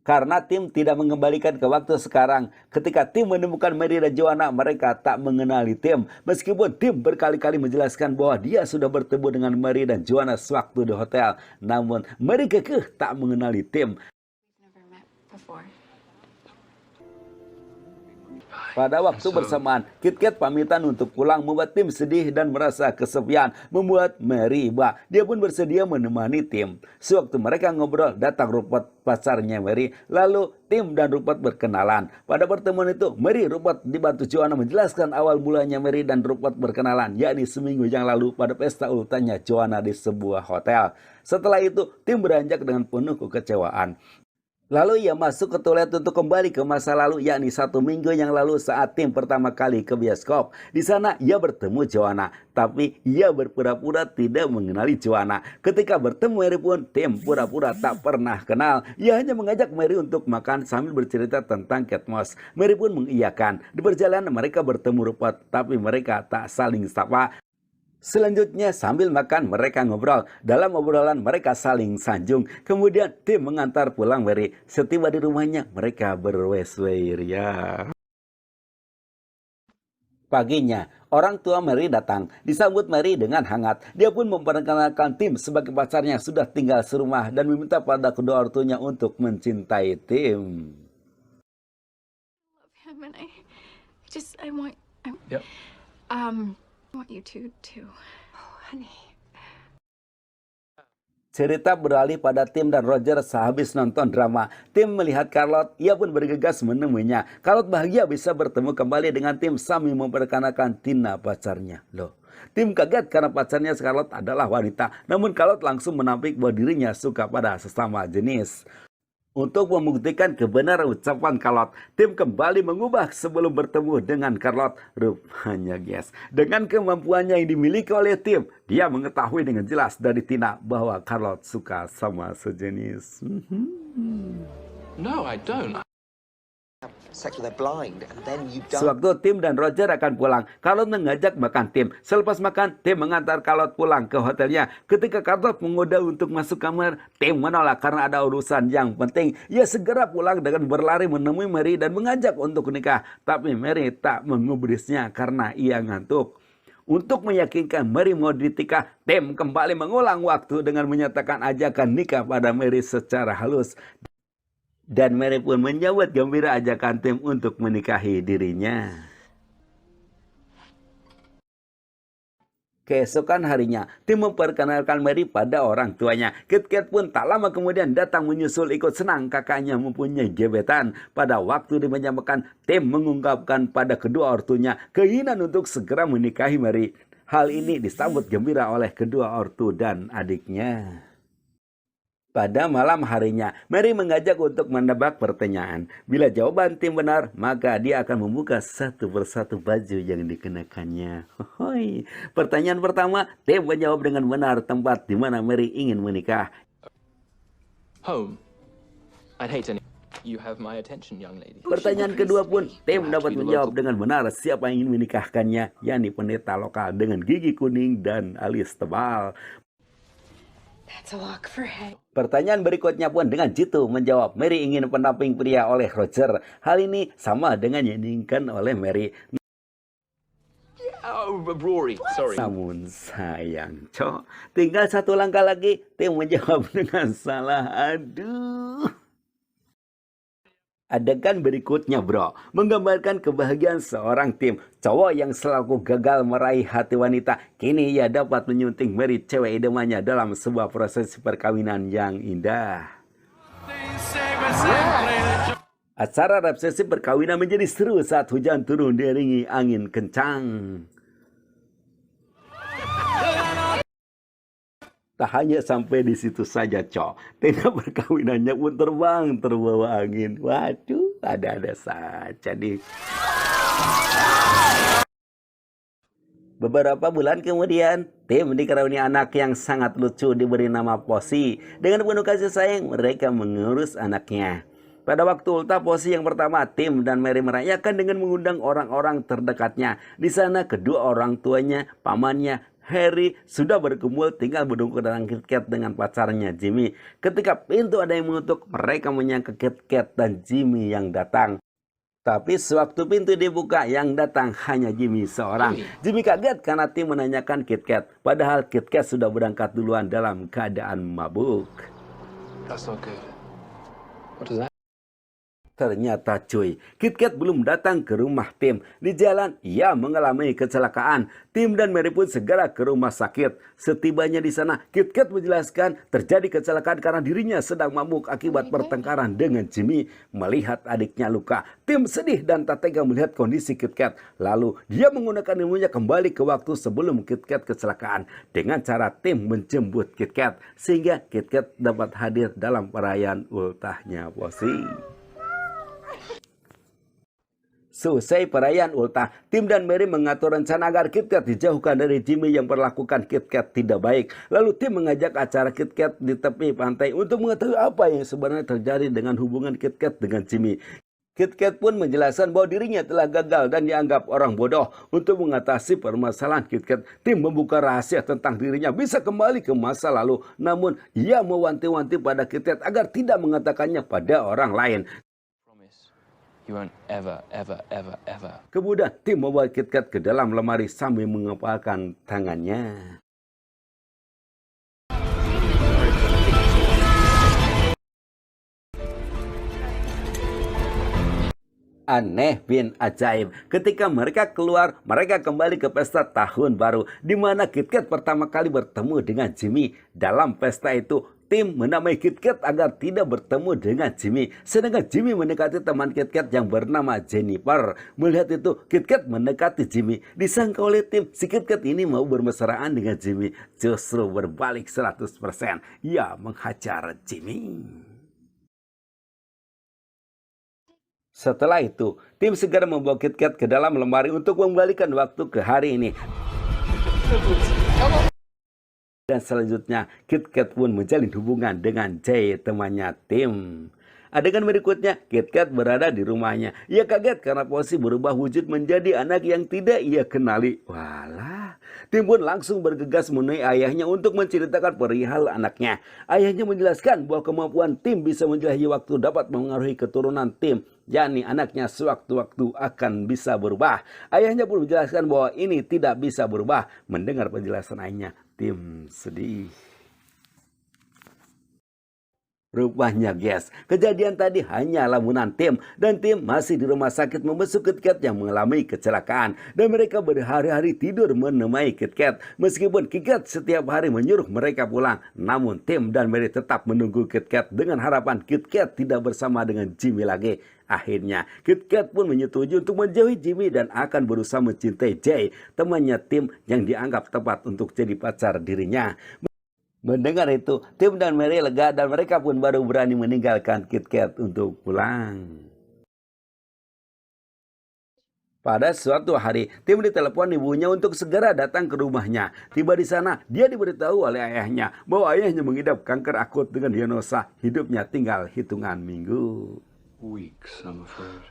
Karena tim tidak mengembalikan ke waktu sekarang. Ketika tim menemukan Mary dan Joanna, mereka tak mengenali tim. Meskipun tim berkali-kali menjelaskan bahwa dia sudah bertemu dengan Mary dan Joanna sewaktu di hotel. Namun, Mary kekeh tak mengenali tim. Pada waktu bersamaan, Kit Kat pamitan untuk pulang membuat tim sedih dan merasa kesepian, membuat Mary iba. Dia pun bersedia menemani tim. Sewaktu mereka ngobrol, datang Rupert, pacarnya Mary. Lalu tim dan Rupert berkenalan. Pada pertemuan itu, Rupert dibantu Joanna menjelaskan awal mulanya Mary dan Rupert berkenalan, yakni seminggu yang lalu pada pesta urutannya Joanna di sebuah hotel. Setelah itu, tim beranjak dengan penuh kekecewaan. Lalu ia masuk ke toilet untuk kembali ke masa lalu, yakni 1 minggu yang lalu saat tim pertama kali ke bioskop. Di sana ia bertemu Joanna, tapi ia berpura-pura tidak mengenali Joanna. Ketika bertemu Mary pun, tim pura-pura tak pernah kenal. Ia hanya mengajak Mary untuk makan sambil bercerita tentang Kate Moss. Mary pun mengiyakan. Di perjalanan mereka bertemu Rupert, tapi mereka tak saling sapa. Selanjutnya sambil makan mereka ngobrol. Dalam obrolan mereka saling sanjung. Kemudian tim mengantar pulang Mary. Setiba di rumahnya mereka berwes-wer ya. Paginya, orang tua Mary datang. Disambut Mary dengan hangat. Dia pun memperkenalkan Tim sebagai pacarnya sudah tinggal serumah dan meminta pada kedua ortunya untuk mencintai Tim. Cerita beralih pada Tim dan Roger sehabis nonton drama. Tim melihat Charlotte, ia pun bergegas menemuinya. Charlotte bahagia bisa bertemu kembali dengan Tim sambil memperkenalkan Tina pacarnya. Loh, Tim kaget karena pacarnya Charlotte adalah wanita. Namun Charlotte langsung menampik bahwa dirinya suka pada sesama jenis. Untuk membuktikan kebenaran ucapan Charlotte, Tim kembali mengubah sebelum bertemu dengan Charlotte. Rupanya guys, dengan kemampuannya yang dimiliki oleh Tim, dia mengetahui dengan jelas dari Tina bahwa Charlotte suka sama sejenis. No, I don't. Sewaktu Tim dan Roger akan pulang, Charlotte mengajak makan Tim. Selepas makan, Tim mengantar Charlotte pulang ke hotelnya. Ketika Charlotte menggoda untuk masuk kamar, Tim menolak karena ada urusan yang penting. Ia segera pulang dengan berlari menemui Mary dan mengajak untuk nikah. Tapi Mary tak mengubrisnya karena ia ngantuk. Untuk meyakinkan Mary mau ditikah, Tim kembali mengulang waktu dengan menyatakan ajakan nikah pada Mary secara halus. Dan Mary pun menyambut gembira ajakan Tim untuk menikahi dirinya. Keesokan harinya, Tim memperkenalkan Mary pada orang tuanya. Kit Kat pun tak lama kemudian datang menyusul ikut senang kakaknya mempunyai gebetan. Pada waktu di meja makan, Tim mengungkapkan pada kedua ortunya keinginan untuk segera menikahi Mary. Hal ini disambut gembira oleh kedua ortu dan adiknya. Pada malam harinya, Mary mengajak untuk menebak pertanyaan. Bila jawaban Tim benar, maka dia akan membuka satu persatu baju yang dikenakannya. Hohoi. Pertanyaan pertama, Tim menjawab dengan benar tempat di mana Mary ingin menikah. Home. I'd hate any. You have my attention, young lady. Pertanyaan kedua pun, Tim dapat menjawab dengan benar siapa yang ingin menikahkannya, yakni pendeta lokal dengan gigi kuning dan alis tebal. Pertanyaan berikutnya pun dengan jitu menjawab Mary ingin pendamping pria oleh Roger. Hal ini sama dengan yang diinginkan oleh Mary. Rory, sorry. Namun sayang, tinggal satu langkah lagi. Tim menjawab dengan salah. Aduh. Adegan berikutnya bro, menggambarkan kebahagiaan seorang Tim. Cowok yang selalu gagal meraih hati wanita, kini ia dapat menyunting Mary, cewek idamannya, dalam sebuah proses perkawinan yang indah. Acara resepsi perkawinan menjadi seru saat hujan turun diiringi angin kencang. Tak hanya sampai di situ saja, tenda perkawinannya pun terbang terbawa angin. Waduh, ada-ada saja nih. Beberapa bulan kemudian, Tim dikaruniai anak yang sangat lucu diberi nama Posy. Dengan penuh kasih sayang, mereka mengurus anaknya. Pada waktu ultah Posy yang pertama, Tim dan Mary merayakan dengan mengundang orang-orang terdekatnya. Di sana kedua orang tuanya, pamannya, Harry sudah berkumpul tinggal menunggu kedatangan Kit Kat dengan pacarnya Jimmy. Ketika pintu ada yang mengetuk, mereka menyangka Kit Kat dan Jimmy yang datang. Tapi sewaktu pintu dibuka, yang datang hanya Jimmy seorang. Jimmy kaget karena Tim menanyakan Kit Kat. Padahal Kit Kat sudah berangkat duluan dalam keadaan mabuk. That's not good. What does that? Ternyata cuy, Kit Kat belum datang ke rumah Tim. Di jalan, ia mengalami kecelakaan. Tim dan Mary pun segera ke rumah sakit. Setibanya di sana, Kit Kat menjelaskan terjadi kecelakaan karena dirinya sedang mabuk akibat pertengkaran dengan Jimmy. Melihat adiknya luka, Tim sedih dan tak tega melihat kondisi Kit Kat. Lalu, dia menggunakan ilmunya kembali ke waktu sebelum Kit Kat kecelakaan. Dengan cara Tim menjemput Kit Kat, sehingga Kit Kat dapat hadir dalam perayaan ultahnya Posi. Selesai perayaan ultah, Tim dan Mary mengatur rencana agar Kit Kat dijauhkan dari Jimmy yang perlakukan Kit Kat tidak baik. Lalu Tim mengajak acara Kit Kat di tepi pantai untuk mengetahui apa yang sebenarnya terjadi dengan hubungan Kit Kat dengan Jimmy. Kit Kat pun menjelaskan bahwa dirinya telah gagal dan dianggap orang bodoh. Untuk mengatasi permasalahan Kit Kat, Tim membuka rahasia tentang dirinya bisa kembali ke masa lalu. Namun, ia mewanti-wanti pada Kit Kat agar tidak mengatakannya pada orang lain. You won't ever. Kemudian Tim membawa Kit Kat ke dalam lemari sambil mengepalkan tangannya. Aneh bin ajaib. Ketika mereka keluar, mereka kembali ke pesta tahun baru, di mana Kit Kat pertama kali bertemu dengan Jimmy. Dalam pesta itu, Tim menamai Kit Kat agar tidak bertemu dengan Jimmy. Sedangkan Jimmy mendekati teman Kit Kat yang bernama Jennifer. Melihat itu, Kit Kat mendekati Jimmy. Disangka oleh Tim, si Kit Kat ini mau bermesraan dengan Jimmy. Justru berbalik 100%. Ia menghajar Jimmy. Setelah itu, Tim segera membawa Kit Kat ke dalam lemari untuk mengembalikan waktu ke hari ini. Dan selanjutnya, Kit Kat pun menjalin hubungan dengan Jay, temannya Tim. Adegan berikutnya, Kit Kat berada di rumahnya. Ia kaget karena Posi berubah wujud menjadi anak yang tidak ia kenali. Walah, Tim pun langsung bergegas menemui ayahnya untuk menceritakan perihal anaknya. Ayahnya menjelaskan bahwa kemampuan Tim bisa menjelajahi waktu dapat mengaruhi keturunan Tim. yakni anaknya sewaktu-waktu akan bisa berubah. Ayahnya pun menjelaskan bahwa ini tidak bisa berubah. Mendengar penjelasan ayahnya, Tim sedih. Rupanya guys, kejadian tadi hanya lamunan Tim. Dan Tim masih di rumah sakit membesuk Kit Kat yang mengalami kecelakaan. Dan mereka berhari-hari tidur menemani Kit Kat. Meskipun Kit Kat setiap hari menyuruh mereka pulang. Namun Tim dan Mary tetap menunggu Kit Kat dengan harapan Kit Kat tidak bersama dengan Jimmy lagi. Akhirnya Kit Kat pun menyetujui untuk menjauhi Jimmy dan akan berusaha mencintai Jay, temannya Tim yang dianggap tepat untuk jadi pacar dirinya. Mendengar itu, Tim dan Mary lega dan mereka pun baru berani meninggalkan Kit Kat untuk pulang. Pada suatu hari, Tim ditelepon ibunya untuk segera datang ke rumahnya. Tiba di sana, dia diberitahu oleh ayahnya bahwa ayahnya mengidap kanker akut dengan diagnosa hidupnya tinggal hitungan minggu. Weeks, I'm afraid.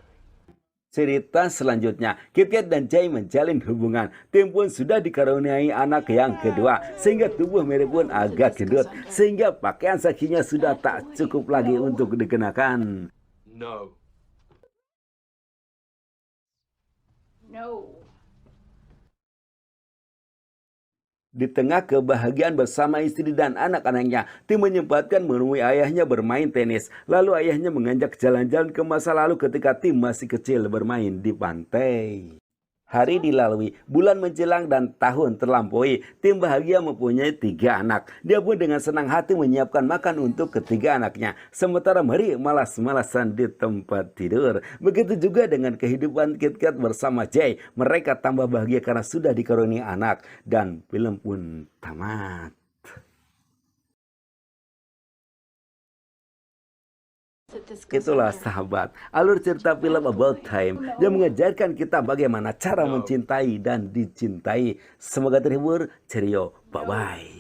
Cerita selanjutnya, Kit Kat dan Jay menjalin hubungan. Tim pun sudah dikaruniai anak yang kedua, sehingga tubuh Mary pun agak gendut, sehingga pakaian sakinya sudah tak cukup lagi untuk dikenakan. No. Di tengah kebahagiaan bersama istri dan anak-anaknya, Tim menyempatkan menemui ayahnya bermain tenis. Lalu ayahnya mengajak jalan-jalan ke masa lalu ketika Tim masih kecil bermain di pantai. Hari dilalui, bulan menjelang dan tahun terlampaui. Tim bahagia mempunyai 3 anak. Dia pun dengan senang hati menyiapkan makan untuk ketiga anaknya. Sementara Mary malas-malasan di tempat tidur. Begitu juga dengan kehidupan Kit Kat bersama Jay. Mereka tambah bahagia karena sudah dikaruniai anak. Dan film pun tamat. Itulah sahabat, alur cerita film About Time yang mengajarkan kita bagaimana cara mencintai dan dicintai. Semoga terhibur, cerio, bye-bye.